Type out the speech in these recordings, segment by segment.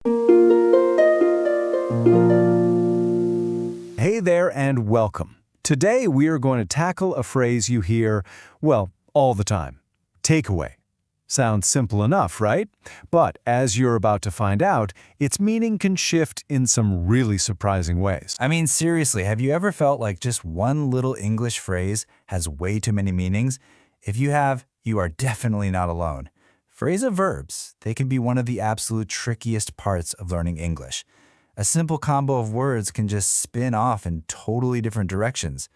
Hey there and welcome. Today we are going to tackle a phrase you hear, well, all the time. Takeaway. Sounds simple enough, right? But as you're about to find out, its meaning can shift in some really surprising ways. I mean, seriously, have you ever felt like just one little English phrase has way too many meanings? If you have, you are definitely not alone. Phrasal verbs, they can be one of the absolute trickiest parts of learning English. A simple combo of words can just spin off in totally different directions.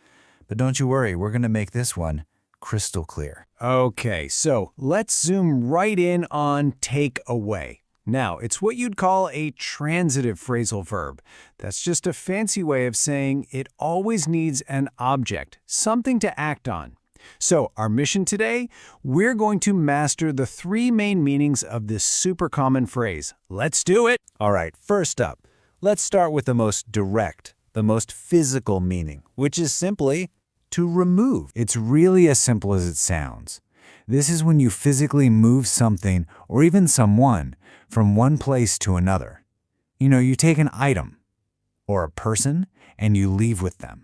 But don't you worry, we're going to make this one crystal clear. Okay, so let's zoom right in on take away. Now, it's what you'd call a transitive phrasal verb. That's just a fancy way of saying it always needs an object, something to act on. So, our mission today, we're going to master the three main meanings of this super common phrase. Let's do it! All right, first up, let's start with the most direct, the most physical meaning, which is simply to remove. It's really as simple as it sounds. This is when you physically move something, or even someone, from one place to another. You take an item, or a person, and you leave with them.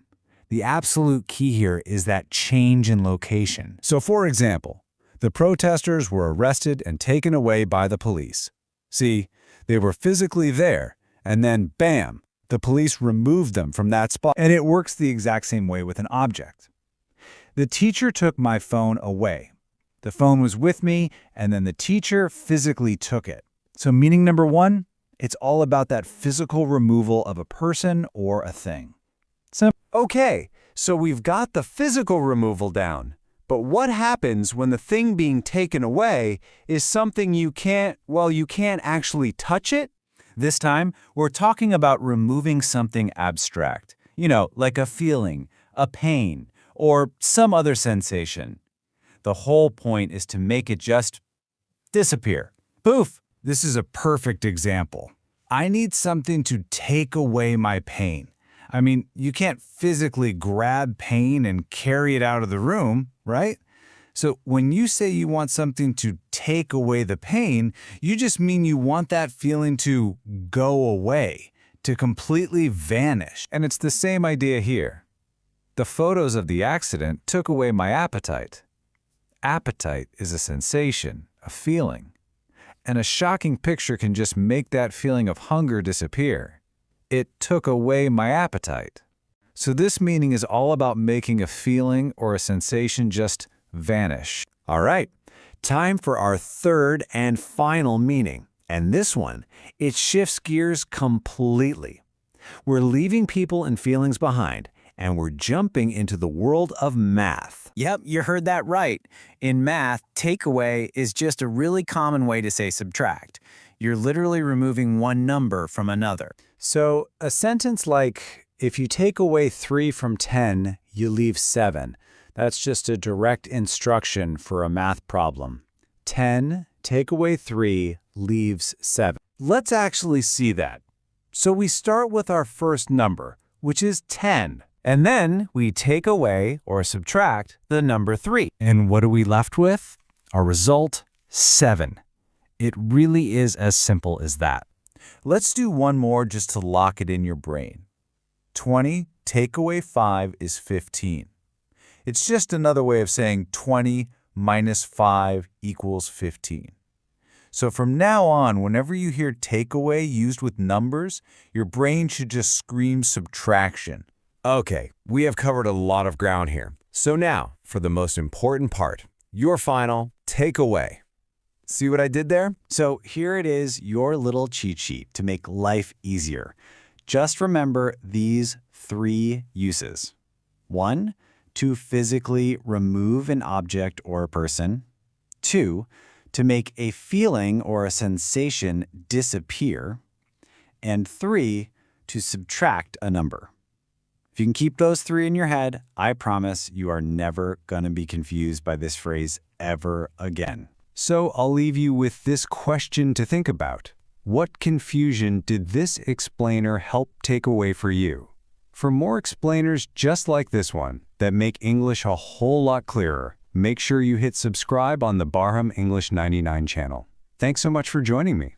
The absolute key here is that change in location. So for example, the protesters were arrested and taken away by the police. See, they were physically there, and then bam, the police removed them from that spot. And it works the exact same way with an object. The teacher took my phone away. The phone was with me, and then the teacher physically took it. So meaning number one, it's all about that physical removal of a person or a thing. Okay, so we've got the physical removal down. But what happens when the thing being taken away is something you can't actually touch it? This time, we're talking about removing something abstract. Like a feeling, a pain, or some other sensation. The whole point is to make it just disappear. Poof! This is a perfect example. I need something to take away my pain. I mean, you can't physically grab pain and carry it out of the room, right? So when you say you want something to take away the pain, you just mean you want that feeling to go away, to completely vanish. And it's the same idea here. The photos of the accident took away my appetite. Appetite is a sensation, a feeling. And a shocking picture can just make that feeling of hunger disappear. It took away my appetite. So this meaning is all about making a feeling or a sensation just vanish. All right, time for our third and final meaning. And this one, it shifts gears completely. We're leaving people and feelings behind, and we're jumping into the world of math. Yep, you heard that right. In math, takeaway is just a really common way to say subtract. You're literally removing one number from another. So a sentence like, if you take away 3 from 10, you leave 7. That's just a direct instruction for a math problem. 10, take away 3, leaves 7. Let's actually see that. So we start with our first number, which is 10. And then we take away or subtract the number 3. And what are we left with? Our result, 7. It really is as simple as that. Let's do one more just to lock it in your brain. 20 take away 5 is 15. It's just another way of saying 20 minus 5 equals 15. So from now on, whenever you hear takeaway used with numbers, your brain should just scream subtraction. Okay, we have covered a lot of ground here. So now, for the most important part, your final takeaway. See what I did there? So here it is, your little cheat sheet to make life easier. Just remember these 3 uses. 1, to physically remove an object or a person. 2, to make a feeling or a sensation disappear. And 3, to subtract a number. If you can keep those 3 in your head, I promise you are never going to be confused by this phrase ever again. So I'll leave you with this question to think about. What confusion did this explainer help take away for you? For more explainers just like this one that make English a whole lot clearer, make sure you hit subscribe on the Bahram English 99 channel. Thanks so much for joining me.